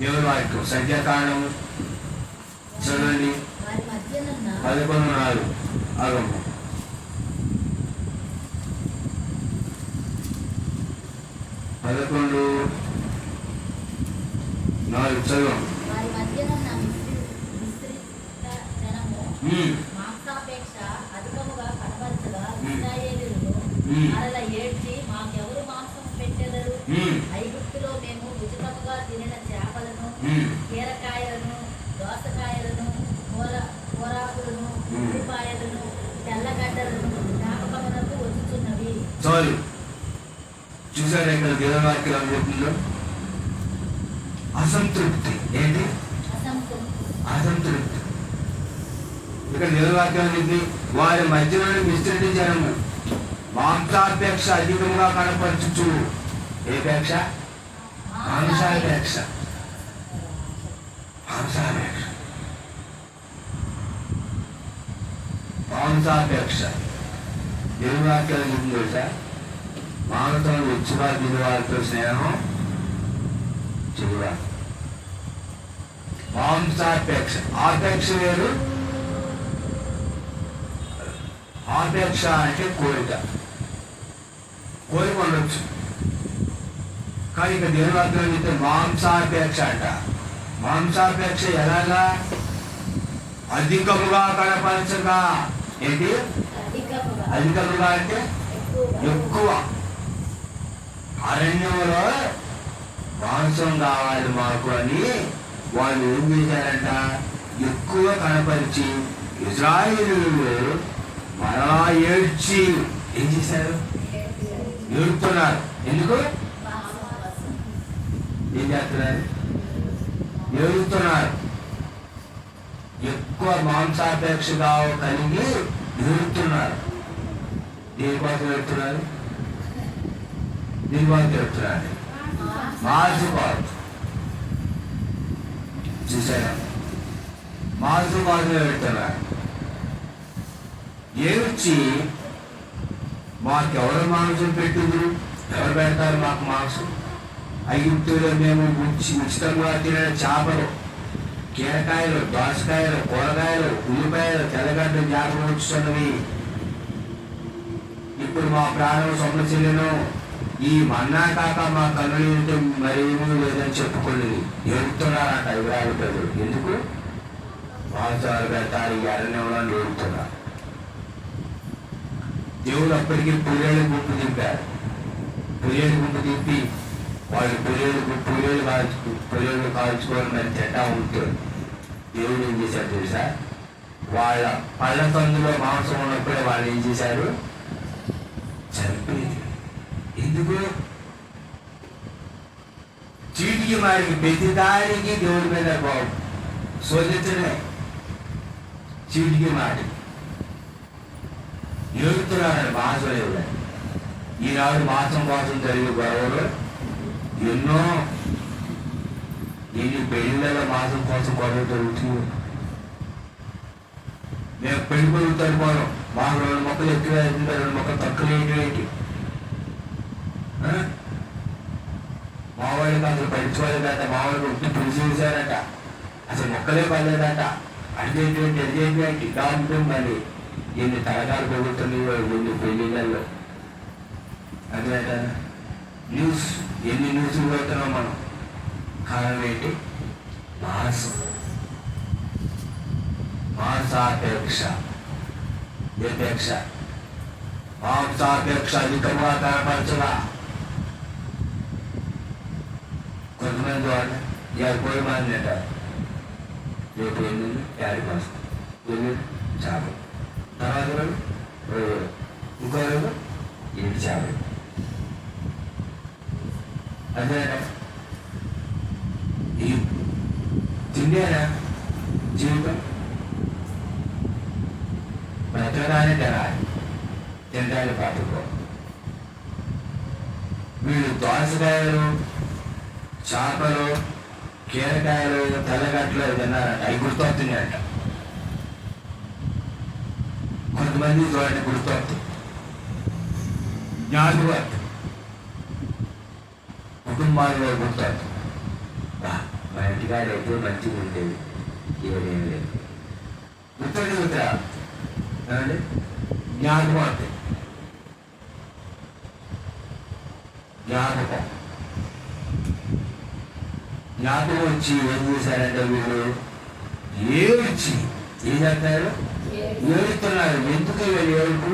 దేవుడి వాక్యం సంఖ్యాకాండం చూడండి 11:4. ఆగము 11:4 చదువు. మాకెవరు మాంసం పెట్టెదరు? ఐగుప్తులో మేము ఉచితముగా తినిన చేపలను, కీరకాయలను, దోసకాయలను, కూరాకులను, ఉల్లిపాయలను, తెల్లగడ్డలను జ్ఞాపకమునకు వచ్చుచున్నవి. సారీ, చూసారు ఇక్కడ దేవుని వాక్యం చెప్తుందో అసంతృప్తి. ఏంటి అసంతృప్తి? ఇక్కడ దేవుని వాక్యం చెప్పింది వారి మధ్యలో విస్తృతి జనము మాంసాపేక్ష అధికంగా కనపరచుచు. ఏ పేక్ష? మాంసాపేక్ష. మాంసాపేక్ష దేవుని వాక్యాలు చెప్పింది తెలుసా? మాంసం రుచిగా తిని వారితో స్నేహం చెయ్యరా. మాంసాపేక్ష. ఆపేక్ష వేరు. ఆపేక్ష అంటే కోరిక ఉండొచ్చు. కానీ ఇక దేవుని వాక్యం చెప్తే మాంసాపేక్ష అంట. మాంసాపేక్ష ఎలాగా? అధికముగా కనపరచగా. ఏంటి అధికముగా అంటే ఎక్కువ. అరణ్యంలో మాంసం కావాలి మాకు అని వాళ్ళు ఏం చేశారంట? ఎక్కువ కనపరిచి ఇశ్రాయేలీయులు మరలా ఏడ్చి ఏం చేశారు? ఏడుతున్నారు. ఎందుకు? ఏం చేస్తున్నారు? ఏడుతున్నారు. ఎక్కువ మాంసాపేక్షగా కలిగి ఏడుతున్నారు. దేనికోసం ఏడుతున్నారు? దీనికోసం ఏడుతున్నారు. మాంసం చూసారా? మాంసం కోసం ఏడుతున్నారు. ఏడ్చి మాకెవరు మాంసం పెట్టింది? ఎవరు పెడతారు మాకు మాంసం? ఐగుప్తులో మేము ఉచితంగా తినే చేపలు, కీరకాయలు, దోసకాయలు, కూరగాయలు, ఉల్లిపాయలు, తెల్లగడ్డలు జ్ఞాపకం వచ్చుతున్నవి. ఇప్పుడు మా ప్రాణం సొమ్మశీలను ఈ మన్నా కాక మా కన్నులు మరేమీ లేదని చెప్పుకునేది. ఏడుతున్నారంట ఇజ్రాయేలు ప్రజలు. ఎందుకు? మాంసాలు పెడతారు ఈ అరణ్యంలో ఏడుతున్నారు. దేవుడు అప్పటికి పుర్రెలు గుంపు దింపారు. పుర్రెలు గుంపు దింపి వాళ్ళు పుర్రెలు కాల్చుకొని మరి తింటా ఉంటుంది. దేవుడు ఏం చేశారు తెలుసా? వాళ్ళ పళ్ళ కందులో మాంసం ఉన్నప్పుడే వాళ్ళు ఏం చేశారు? చంపేది. ఎందుకు? చీటికి మారికి ప్రతిదానికి దేవుడి మీద శోధించడమే. చీటికి మారి ఏడుతున్నారని మాసం లేదు. ఈనాడు మాసం కోసం జరిగే గొడవలు ఎన్నో. ఎన్ని పెళ్ళిళ్ళ మాసం కోసం గొడవ జరుగుతుంది. మేము పెళ్లి కొడుకు తడిపోవడం, మాకు 2 మొక్కలు ఎక్కువ అవుతుంది, 2 మొక్కలు తక్కువ ఏంటి? మావాడికి అసలు పడిపోలేదట. మావాడికి ఉట్టి పిలిచి చూశారట. అసలు మొక్కలే పడలేదట. అదేంటి ఇలా ఉంటుంది. మరి ఎన్ని తరగాలు పెరుగుతున్నాయో ఎన్ని పెళ్ళిళ్ళల్లో. అదే న్యూస్, ఎన్ని న్యూస్లు పెడుతున్నాం మనం. కారణం ఏంటి? మాంసాపేక్ష. నిరపేక్ష. మాంసాపేక్ష అధికంగా కనపరచగా. కొంతమంది వాళ్ళు పోయి మంది అంటారు. రేపు ఎన్ని యాడి మాసం, ఎన్ని చేపలు, తర్వాత రోజు ఇంకో రోజు ఏంటి చేపలు. అదే ఈ తిండేనా జీవితం? బ్రతకడానే తినాలి, తినడానికి పాటుకో. వీళ్ళు దోసకాయలు, చేపలు, కీరకాయలు, తెల్లగడ్డలు తిన్నారంట. అవి గుర్తొస్తున్నాయంట. కొంతమంది చూడండి గుర్తొస్తుంది. జ్ఞాపకం కుటుంబాల్లో గుర్తొస్తుంది. మా ఇంటికాడ అయితే మంచిగా ఉండేది, ఏమేమి లేదు. గుర్తుంది గుర్తా ఏమండి? జ్ఞాపకం అంటే జ్ఞాపకం వచ్చి ఏం చేశారంటే వీళ్ళు ఏడ్చి ఏం చేస్తారు? ఏడుతున్నారు. ఎందుకు వీళ్ళు ఏడుపు?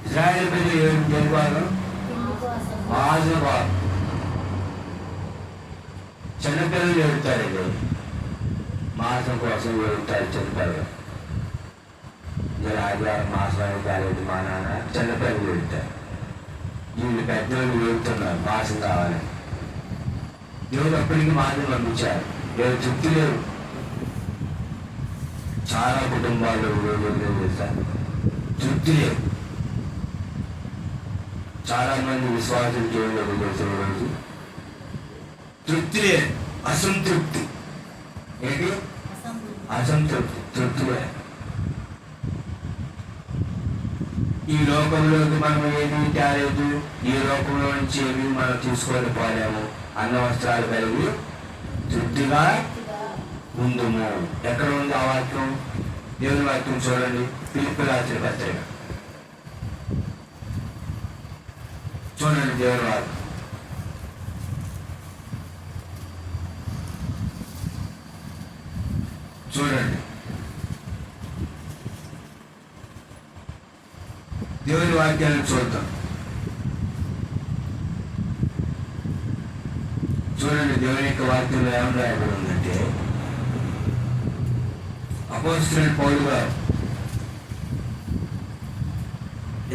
ఇజ్రాయేలు ప్రజలు ఏడుపు దేనివారు? మాంసం కోసం. చిన్నపిల్లలు ఏడుతారు. మాంసం కోసం ఏడుతారు చిన్నపిల్లలు. ఆదివారం మాంసం కాలేదు మా నాన్న, చిన్నపిల్లలు ఏడుతారు. వీళ్ళు పెద్దలు ఏడుతున్నారు మాంసం కావాలి. దేవుడు అప్పటికి మాంసం పంపించారు. దేవుడు తృప్తి లేవు. చాలా కుటుంబాలు చేస్తారు, తృప్తి లేవు. చాలా మంది విశ్వాసం దేవుడు చేసిన రోజు తృప్తి లేదు, అసంతృప్తి. ఏంటి? అసంతృప్తి, తృప్తి లేదు. ఈ లోకంలోకి మనం ఏమీ తేలేదు, ఈ లోకంలో నుంచి ఏమీ మనం తీసుకొని పోలేము. అన్న వస్త్రాలు కలిగి తృప్తిగా ఉందుము. ఎక్కడ ఉంది ఆ వాక్యం? దేవుని వాక్యం చూడండి. పిలుపు రాత్రి పత్రిక చూడండి. దేవుని వాక్యం చూడండి, దేవుని వాక్యాలను చూద్దాం. చూడండి, దేవుని యొక్క వాక్యంలో ఏమని రాయబడి ఉందంటే, అపోస్తలుడైన పౌలు గారు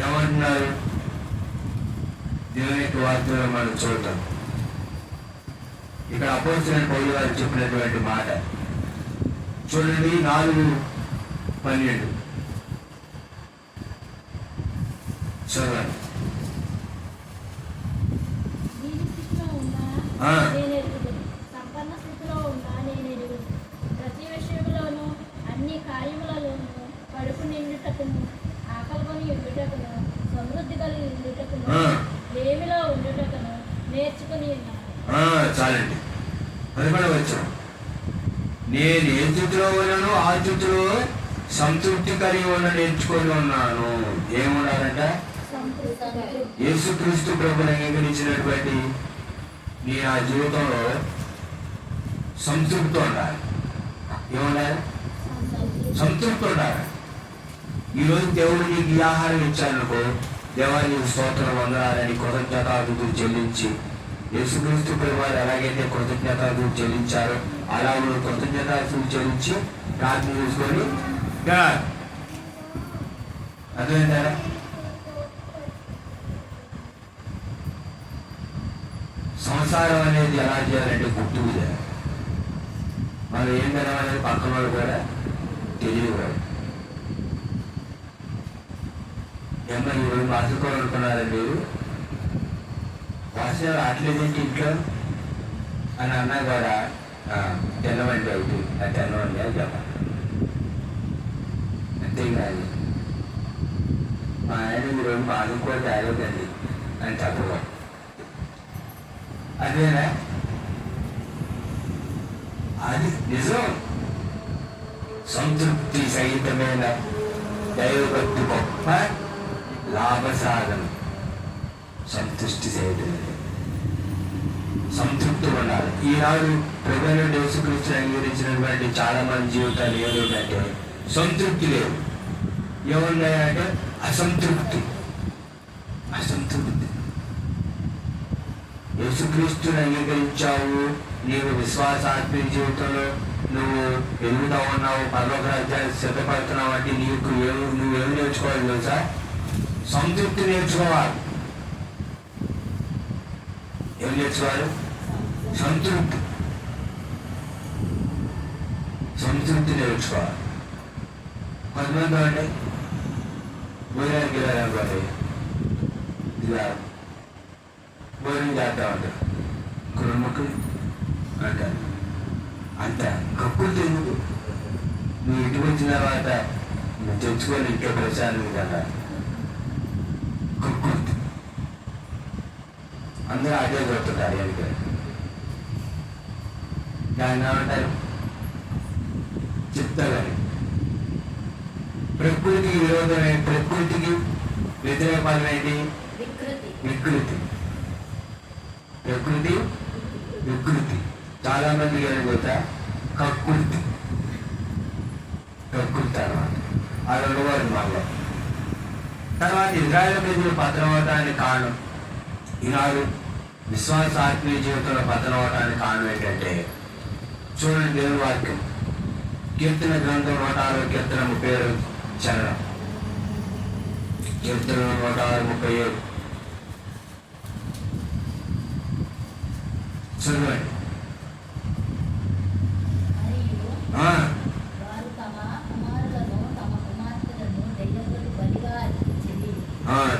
ఏమంటున్నారు? దేవుని యొక్క వాక్యంలో మనం చూద్దాం. ఇక్కడ అపోస్తలుడైన పౌలు గారు చెప్పినటువంటి మాట చూడండి, 4:12 చదవండి. సంపన్న స్థితిలో ఉన్నా నేను ప్రతి విషయంలోనూ అన్ని కార్యములలోనూ కడుపు నిండుటకును, ఆకలికొని ఉండుటకును, సమృద్ధి కలిగి ఉండుటకును, ఏమిలో ఉండుటకును నేర్చుకుని ఉన్నాను. చాలండి. 11వ వచనం, నేను ఏ స్థితిలో ఉన్నానో ఆ స్థితిలో సంతృప్తి కలిగి ఉన్న నేర్చుకొని ఉన్నాను. ఏమున్నారంట? యేసుక్రీస్తు ప్రభుని అంగీకరించినటువంటి నీ ఆ జీవితంలో సంతృప్తి ఉండాలి. ఏముండాలి? సంతృప్తి ఉండాలి. ఈరోజు దేవుడు నీకు ఈ ఆహారం ఇచ్చానుకో, దేవానికి స్తోత్రం వందనాలని కృతజ్ఞతాస్తుతులు చెల్లించి, యేసుక్రీస్తు ప్రభువారు ఎలాగైతే కృతజ్ఞతాస్తుతులు చెల్లించారో అలా నువ్వు కృతజ్ఞతాస్తుతులు చెల్లించి ప్రార్థన చేసుకొని అర్థమైందా? సంసారం అనేది ఎలా చేయాలంటే గుర్తుకు చేయాలి. మనం ఏం తినాలనేది పక్కన వాళ్ళు కూడా తెలియదు కూడా. ఏమన్నా ఈరోజు మార్చుకోవాలి అనుకున్నారండి, మీరు వర్షం రావట్లేదేంటి ఇంట్లో అని అన్నా కూడా తినవండి అవుతుంది, అది తినవండి అని చెప్పాలి. అంతేకాదు మా ఆయన ఈరోజు మార్చుకోవాలి తాగొద్దండి అని చెప్పకూడదు. అదేనా? అది నిజం. సంతృప్తి సహితమైన దైవభక్తి గొప్ప లాభ సాధన. సంతృష్టి సహితమైన సంతృప్తి ఉండాలి. ఈనాడు ప్రభువైన యేసుక్రీస్తుని అంగీకరించినటువంటి చాలా మంది జీవితాలు ఏమిటంటే సంతృప్తి లేదు. ఏమున్నాయంటే అసంతృప్తి. యేసుక్రీస్తుని అంగీకరించావు, నీవు విశ్వాసాత్మక జీవితంలో నువ్వు ఎదుగుతా ఉన్నావు, పరలోక రాజ్యాన్ని సిద్ధపడుతున్నావు అంటే నువ్వేమి నేర్చుకోవాలి తెలుసా? సంతృప్తి నేర్చుకోవాలి. ఏం నేర్చుకోవాలి? సంతృప్తి నేర్చుకోవాలి. కొంతమంది అంటే భోజనానికి వెళ్ళాలనుకోండి, ఇలా భోజనం చేస్తా ఉంటారు, కుటుంబకులు అంటారు. అంత కక్కులు ఎందుకు? నువ్వు ఇంటికి వచ్చిన తర్వాత నువ్వు తెచ్చుకొని ఇంట్లో ప్రశాంతం కదా. కక్కులు అందరూ అదే కొడుతుంటారు. ఎందుకు దాన్ని ఏమంటారు? చెప్తారని. ప్రకృతికి విరోధమే, ప్రకృతికి వ్యతిరేకమైనది వికృతి. వికృతి చాలా మంది పోతా కకృతి అన్నమాట. ఆ రెండు వారు మనలో. తర్వాత ఇజ్రాయేల్ ప్రజలు పతనం అవటానికి కారణం, ఈనాడు విశ్వాస ఆత్మీయ జీవితంలో పతనం అవటానికి కారణం ఏంటంటే చూడండి, దేవుని వాక్యం కీర్తన గ్రంథం 106 కీర్తన 37 చరణం. కీర్తన 106:37 చదవండి.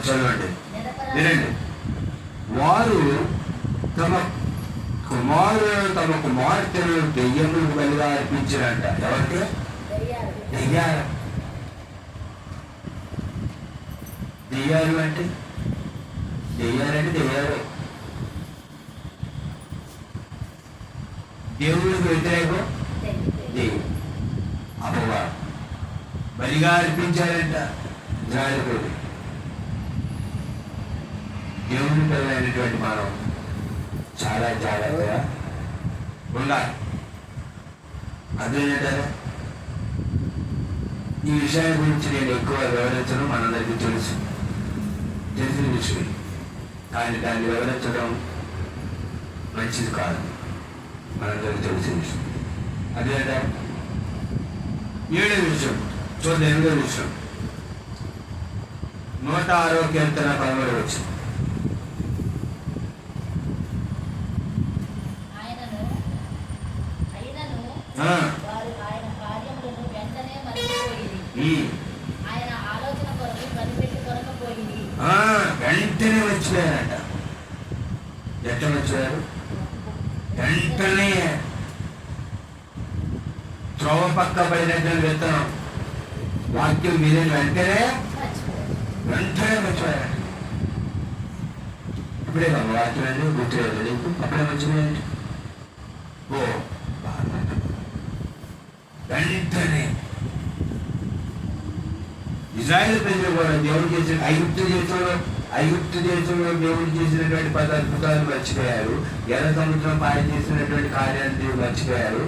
చదవండి, వినండి. వారు తమ కుమార్తెను దెయ్యములకు బలిగా అర్పించారంట. ఎవరికి? దెయ్యాలు అంటే దెయ్యాలు. దేవుడికి వ్యతిరేకం దేవుడు. అబ్బా బలిగా అర్పించారంట జాలిపోయి. దేవుని పిల్లలైనటువంటి మనం చాలా జాగ్రత్తగా ఉండాలి. అదేంటారా? ఈ విషయం గురించి నేను ఎక్కువ వివరించడం మనందరికీ తెలిసిన విషయం, కానీ దాన్ని వివరించడం మంచిది కాదు, మనందరికీ తెలిసిన విషయం. అదేంట 7వ విషయం చూడండి. 8వ విషయం 106వ కీర్తన 13వ వచనం. వారు ఆయన కార్యములను వెంటనే మర్చిపోయింది, ఆయన ఆలోచన కొరకు కనిపెట్టి కొరకపోయింది. వెంటనే వచ్చిపోయారంట. ఎట్లా వచ్చారు? వెంటనే త్రోవ పక్క పడినటువంటి విత్తనం వాక్యం మీద వెంటనే వచ్చిపోయారంట. ఇప్పుడే కదా వాక్యం అండి గుర్తులేదు నీకు, అప్పుడే వచ్చిపోయారండి. ఓ వెంటనే ఇజ్రాయేల్ ప్రజలు కూడా దేవుడు చేసిన ఐగుప్తు దేశంలో దేవుడు చేసినటువంటి 10 అద్భుతాలు మర్చిపోయారు. ఎర్ర సముద్రం పాయ చేసినటువంటి కార్యాలు మర్చిపోయారు.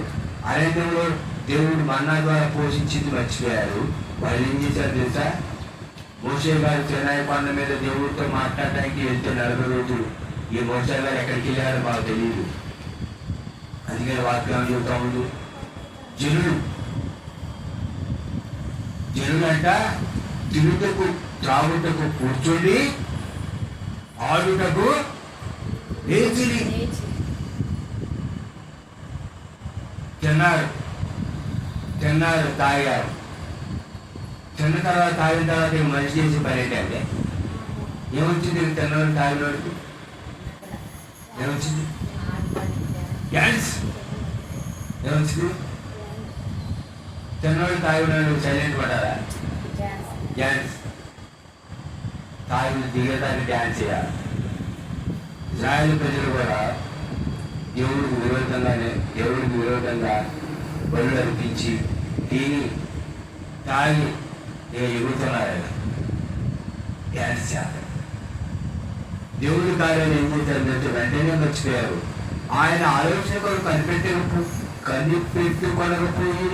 అరణ్యంలో దేవుడు మన్నా ద్వారా పోషించింది మర్చిపోయారు. వాళ్ళు ఏం చేశారు తెలుసా? మోషే గారు చెన్నై కొండ మీద దేవుడితో మాట్లాడటానికి వెళ్తే 40 రోజులు ఈ మోషే గారు ఎక్కడికి వెళ్ళారో మాకు తెలియదు. అందుకని వాక్యం చెబుతా ఉంది, జనులంట తిరుగుటకు త్రాగుటకు కూర్చొని ఆడుటకు లేచి తిన్నారు తాగారు. తిన్న తర్వాత తాగిన తర్వాత మనిషి చేసి పని ఏంటంటే ఏమొచ్చింది? తిన్నవాడు తాగినవాడికి ఏమొచ్చింది? డ్యాన్స్. ఏమొచ్చింది? తిన్నవాడు తాగినాడు సైలెంట్ పడాలా? డ్యాన్స్. తాగి దిగేదాన్ని డ్యాన్స్ చేయాలి. ఇజ్రాయేల్ ప్రజలు కూడా దేవుడికి విరోధంగా బలులు అర్పించి తిని తాగి ఎగురుతున్నారు, డ్యాన్స్ చేస్తారు. దేవుడి కార్యాలు ఏం చేశారంటే వెంటనే మర్చిపోయారు. ఆయన ఆలోచన కొరకు కనిపెట్టుకొనకపోయి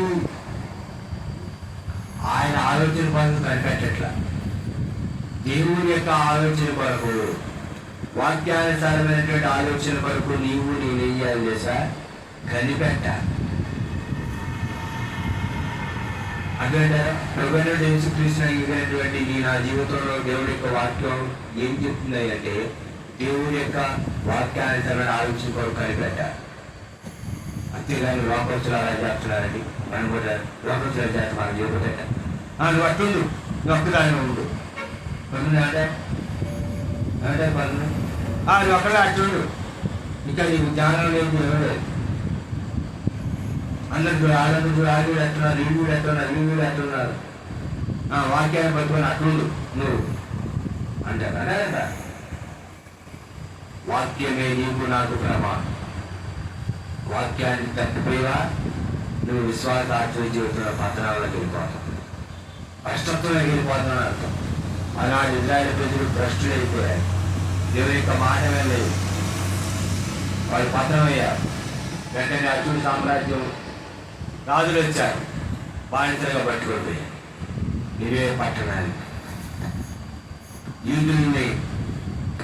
ఆయన ఆలోచన కొరకు కనిపెట్టట్లా. దేవుని యొక్క ఆలోచన కొరకు, వాక్యానుసారమైనటువంటి ఆలోచన కొరకు నేను ఏం చేయాలి చేసా? కనిపెట్టాలి. అదేంటారా? ప్రభువైన యేసుక్రీస్తు అంగీకరించినటువంటి నా జీవితంలో దేవుడి యొక్క వాక్యం ఏం చెప్తుంది అంటే దేవుడి యొక్క వాక్యానుసారమైన ఆలోచన కొరకు కనిపెట్టాలి. అంతేగాని లోపరుచులు అలా చేస్తున్నారండి. మనం కూడా లోపరుచులు చేస్తే మనం చేయకపోతే నువ్వు అట్టుండు, నువ్వు ఒక్కదాని ఉండు పన్ను అంటే పన్ను నువ్వు ఒక్కడే అట్టుండు, ఇంకా నీకు జ్ఞానం లేదు. అందరు ఆడవాళ్ళు ఎట్టున్నారు, వీళ్ళు ఎట్టున్నారు, వాక్యాన్ని పట్టుకొని అట్లుండు నువ్వు అంటే కదా. వాక్యమే నీకు నాకు ప్రమాణం. వాక్యాన్ని తప్పిపోయినా నువ్వు విశ్వాస ఆచరణ జీవితంలో పతనాలకు వెళ్ళిపోతావు, భ్రష్టత్వంలోకి వెళ్ళిపోతావు అర్థం. అలాంటి ఇజ్రాయేల్ ప్రజలు భ్రష్టులు అయిపోయారు. దేవుని యొక్క మాటమే లేదు, వాళ్ళు పతనమయ్యారు. వెంటనే అర్జునుడి సామ్రాజ్యం రాజులు వచ్చారు, బానిసలుగా పట్టుకోపోయారు. ఇవే పట్టణానికి యూదుల్ని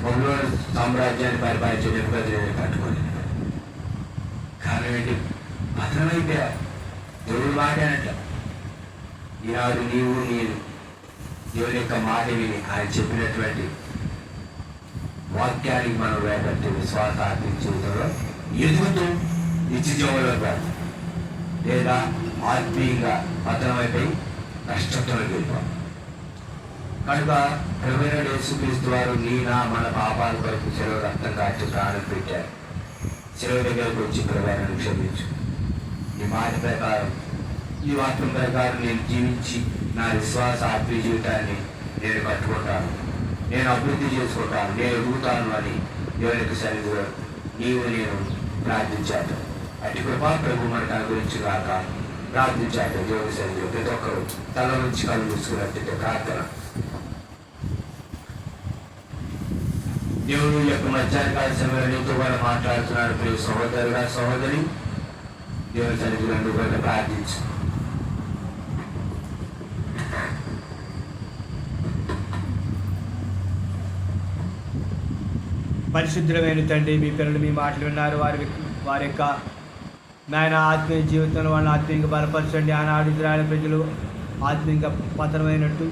బబులోను సామ్రాజ్యాన్ని పరిపాలించే నెబుకద్నెజరు పట్టుకోలేదు. కారణం ఏంటి? పతనమైపోయారు. దేవుడి మాట అనట్ల. ఈనాడు నీవు నేను దేవుని యొక్క మాట విని ఆయన చెప్పినటువంటి వాక్యానికి మనం వేపట్టి విశ్వాస జీవితంలో ఎదుగుతూ నిత్యజీవంలో కాదు, లేదా ఆత్మీయంగా పతనమైపోయి నష్టత్వంలోకి వెళ్ళిపోవాలి. కనుక ప్రభువైన యేసుక్రీస్తు వారు మన పాపాల కొరకు సెలవు రక్తం కాచి ప్రాణం పెట్టారు. సెలవు దగ్గరకు వచ్చి ప్రభువైనను క్షమించు, ఈ మాట ప్రకారం ఈ వాక్యం ప్రకారం నేను జీవించి నా విశ్వాస ఆత్మీయ జీవితాన్ని నేను కట్టుకుంటాను, నేను అభివృద్ధి చేసుకుంటాను, నేను ఎదుగుతాను అని దేవునికి సన్నిధిలో నీవు నేను ప్రార్థించాను. అటు కృపా ప్రభు మనకు అనుగురించి కాక ప్రార్థించాక దేవుని సన్నిధిలో ప్రతి ఒక్కరు తల నుంచి కళ్ళు మూసుకున్నట్టు ప్రార్థన. దేవుడు యొక్క మధ్యాహ్నకాల సమయంలో నీతో కూడా మాట్లాడుతున్నాడు. ప్రియ సహోదరుగా సహోదరి, దేవుని సన్నిధిలో నువ్వు కూడా ప్రార్థించు. పరిశుద్ధమైన తండ్రి, మీ పిల్లలు మీ మాటలు విన్నారు. వారి యొక్క నాయన ఆత్మీయ జీవితంలో వాళ్ళని ఆత్మీయంగా బలపరచండి. ఆనాడు ఇజ్రాయేలు ప్రజలు ఆత్మీయంగా పతనమైనట్టు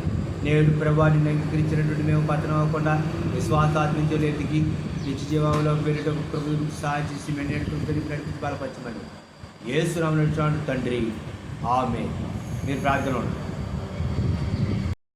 నేడు ప్రభావాన్ని అంగీకరించినటువంటి మేము పతనం అవ్వకుండా విశ్వాసాత్మించలు ఎదిగి నిత్య జీవంలో వెళ్ళటకు ప్రభుత్వం సహాయం చేసి నడిపించి బలపరచమని యేసు నామములో తండ్రి, ఆమేన్. మీరు ప్రార్థన